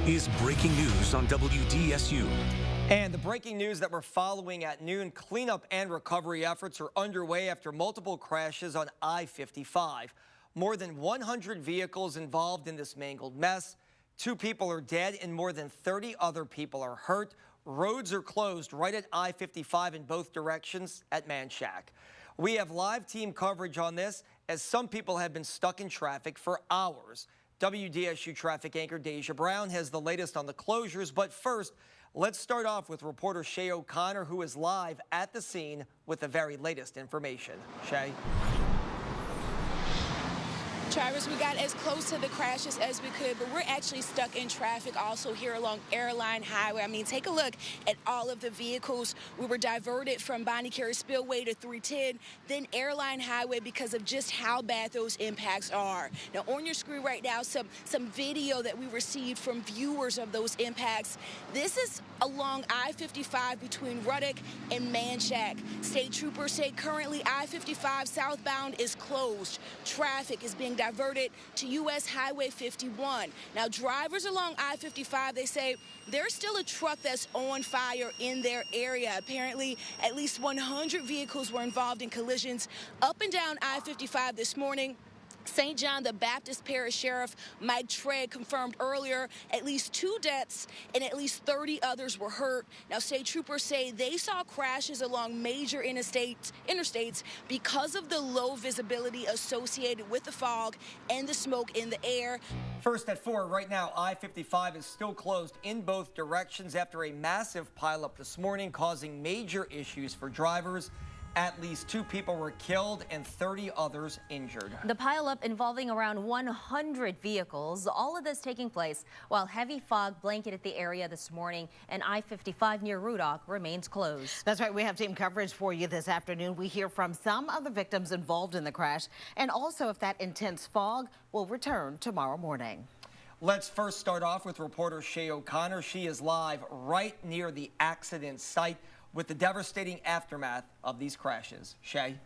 is breaking news on WDSU. And the breaking news that we're following at noon, cleanup and recovery efforts are underway after multiple crashes on I-55. More than 100 vehicles involved in this mangled mess. 2 people are dead and more than 30 other people are hurt. Roads are closed right at I-55 in both directions at Manchac. We have live team coverage on this as some people have been stuck in traffic for hours. WDSU traffic anchor Deja Brown has the latest on the closures, but first, let's start off with reporter Shay O'Connor, who is live at the scene with the very latest information. Shay? Travis, we got as close to the crashes as we could, but we're actually stuck in traffic also here along Airline Highway. I mean, take a look at all of the vehicles. We were diverted from Bonnie Carey Spillway to 310, then Airline Highway because of just how bad those impacts are. Now, on your screen right now, some video that we received from viewers of those impacts. This is along I-55 between Ruddock and Manchac. State troopers say currently I-55 southbound is closed. Traffic is being diverted to U.S. Highway 51. Now, drivers along I-55, they say there's still a truck that's on fire in their area. Apparently, at least 100 vehicles were involved in collisions up and down I-55 this morning. St. John the Baptist Parish Sheriff Mike Trigg confirmed earlier at least 2 deaths and at least 30 others were hurt. Now, state troopers say they saw crashes along major interstates because of the low visibility associated with the fog and the smoke in the air. First at 4, right now, I-55 is still closed in both directions after a massive pileup this morning, causing major issues for drivers. At least 2 people were killed and 30 others injured. The pileup involving around 100 vehicles, all of this taking place while heavy fog blanketed the area this morning, and I-55 near Ruddock remains closed. That's right. We have team coverage for you this afternoon. We hear from some of the victims involved in the crash, and also if that intense fog will return tomorrow morning. Let's first start off with reporter Shay O'Connor. She is live right near the accident site with the devastating aftermath of these crashes. Shay?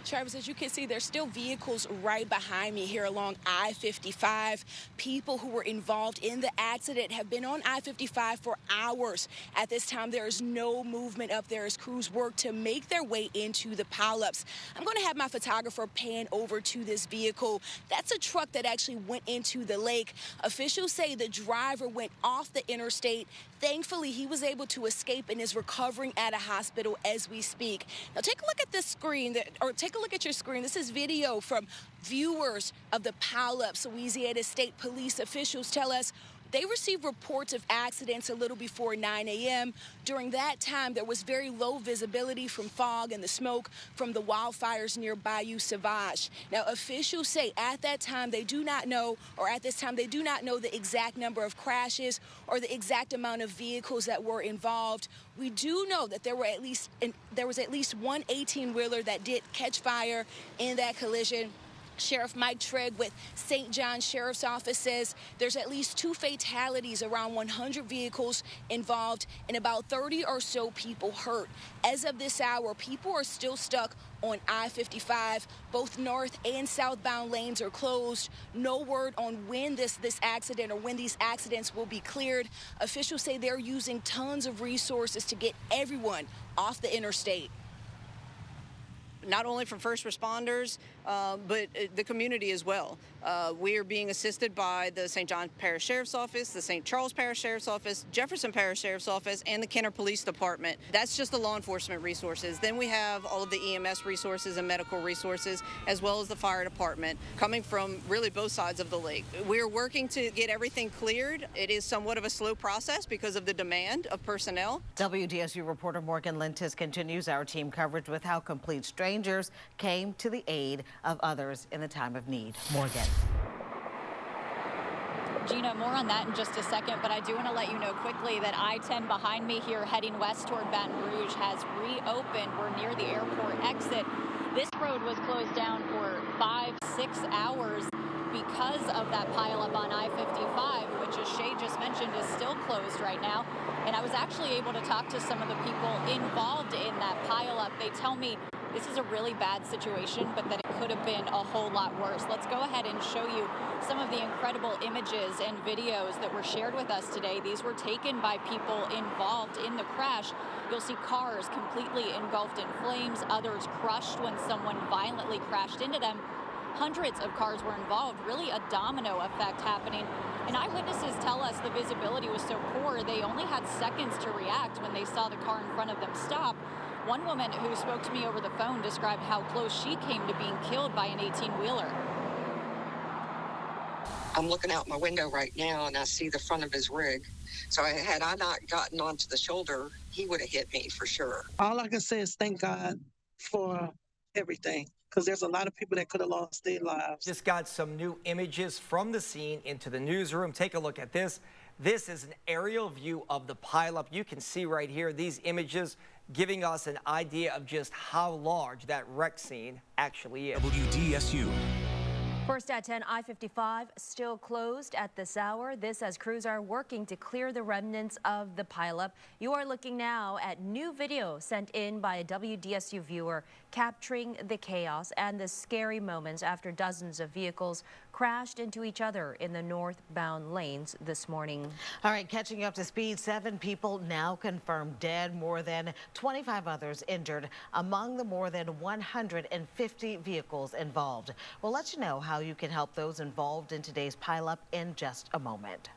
Travis, as you can see, there's still vehicles right behind me here along I-55. People who were involved in the accident have been on I-55 for hours. At this time, there is no movement up there as crews work to make their way into the pileups. I'm going to have my photographer pan over to this vehicle. That's a truck that actually went into the lake. Officials say the driver went off the interstate. Thankfully, he was able to escape and is recovering at a hospital as we speak. Now, take a look at this screen, or take a look at your screen. This is video from viewers of the pileups. Louisiana State Police officials tell us they received reports of accidents a little before 9 a.m. During that time, there was very low visibility from fog and the smoke from the wildfires near Bayou Sauvage. Now, officials say at that time they do not know, or at this time they do not know the exact number of crashes or the exact amount of vehicles that were involved. We do know that there was at least one 18-wheeler that did catch fire in that collision. Sheriff Mike Trigg with St. John Sheriff's Office says there's at least 2 fatalities, around 100 vehicles involved, and about 30 or so people hurt. As of this hour, people are still stuck on I-55. Both north and southbound lanes are closed. No word on when this accident or when these accidents will be cleared. Officials say they're using tons of resources to get everyone off the interstate. Not only from first responders, but the community as well. We are being assisted by the St. John Parish Sheriff's Office, the St. Charles Parish Sheriff's Office, Jefferson Parish Sheriff's Office, and the Kenner Police Department. That's just the law enforcement resources. Then we have all of the EMS resources and medical resources, as well as the fire department, coming from really both sides of the lake. We're working to get everything cleared. It is somewhat of a slow process because of the demand of personnel. WDSU reporter Morgan Lintis continues our team coverage with how complete strangers came to the aid of others in the time of need. Morgan. Gina, more on that in just a second, but I do want to let you know quickly that I-10 behind me here heading west toward Baton Rouge has reopened. We're near the airport exit. This road was closed down for 5-6 hours because of that pileup on I-55, which, as Shay just mentioned, is still closed right now. And I was actually able to talk to some of the people involved in that pileup. They tell me this is a really bad situation, but that it could have been a whole lot worse. Let's go ahead and show you some of the incredible images and videos that were shared with us today. These were taken by people involved in the crash. You'll see cars completely engulfed in flames, others crushed when someone violently crashed into them. Hundreds of cars were involved, really a domino effect happening. And eyewitnesses tell us the visibility was so poor, they only had seconds to react when they saw the car in front of them stop. One woman who spoke to me over the phone described how close she came to being killed by an 18-wheeler. I'm looking out my window right now and I see the front of his rig. So had I not gotten onto the shoulder, he would have hit me for sure. All I can say is thank God for everything, because there's a lot of people that could have lost their lives. Just got some new images from the scene into the newsroom. Take a look at this. This is an aerial view of the pileup. You can see right here these images giving us an idea of just how large that wreck scene actually is. WDSU. First at 10, I-55 still closed at this hour. This as crews are working to clear the remnants of the pileup. You are looking now at new video sent in by a WDSU viewer capturing the chaos and the scary moments after dozens of vehicles crashed into each other in the northbound lanes this morning. All right, catching up to speed, 7 people now confirmed dead, more than 25 others injured among the more than 150 vehicles involved. We'll let you know how you can help those involved in today's pileup in just a moment.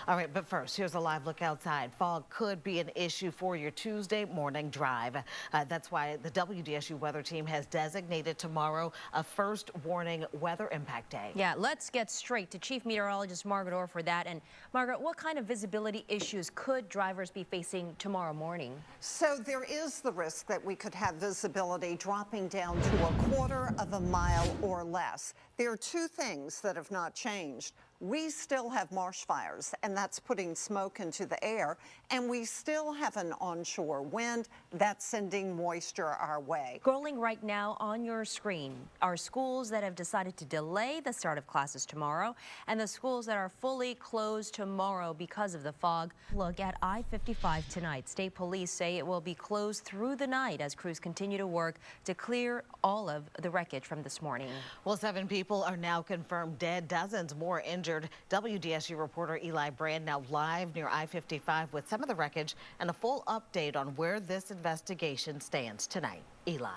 All right, but first, here's a live look outside. Fog could be an issue for your Tuesday morning drive. That's why the WDSU weather team has designated tomorrow a first warning weather impact day. Yeah, let's get straight to Chief Meteorologist Margaret Orr for that. And Margaret, what kind of visibility issues could drivers be facing tomorrow morning? So there is the risk that we could have visibility dropping down to a quarter of a mile or less. There are 2 things that have not changed. We still have marsh fires, and that's putting smoke into the air, and we still have an onshore wind that's sending moisture our way. Scrolling right now on your screen are schools that have decided to delay the start of classes tomorrow and the schools that are fully closed tomorrow because of the fog. Look at I-55 tonight. State police say it will be closed through the night as crews continue to work to clear all of the wreckage from this morning. Well, 7 people are now confirmed dead, dozens more injured. WDSU reporter Eli Brand now live near I-55 with some of the wreckage and a full update on where this investigation stands tonight. Eli.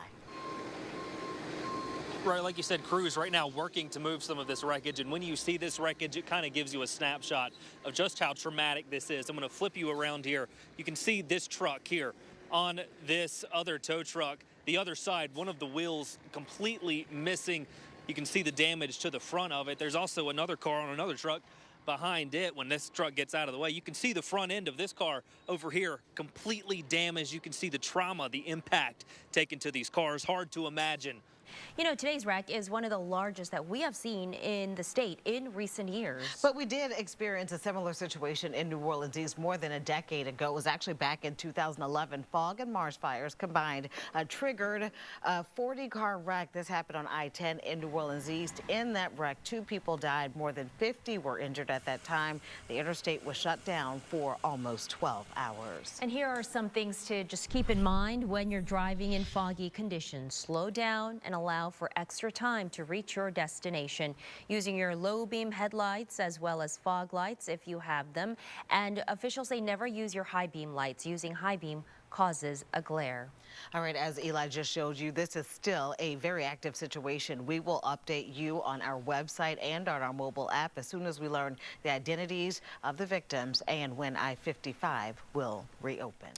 Right, like you said, crews right now working to move some of this wreckage, and when you see this wreckage, it kind of gives you a snapshot of just how traumatic this is. I'm going to flip you around here. You can see this truck here on this other tow truck. The other side, one of the wheels completely missing. You can see the damage to the front of it. There's also another car on another truck behind it. When this truck gets out of the way, you can see the front end of this car over here completely damaged. You can see the trauma, the impact taken to these cars. Hard to imagine. You know, today's wreck is one of the largest that we have seen in the state in recent years. But we did experience a similar situation in New Orleans East more than a decade ago. It was actually back in 2011. Fog and marsh fires combined triggered a 40-car wreck. This happened on I-10 in New Orleans East. In that wreck, 2 people died. More than 50 were injured at that time. The interstate was shut down for almost 12 hours. And here are some things to just keep in mind when you're driving in foggy conditions. Slow down and allow for extra time to reach your destination using your low beam headlights as well as fog lights if you have them. And officials say never use your high beam lights. Using high beam causes a glare. All right, as Eli just showed you, this is still a very active situation. We will update you on our website and on our mobile app as soon as we learn the identities of the victims and when I-55 will reopen.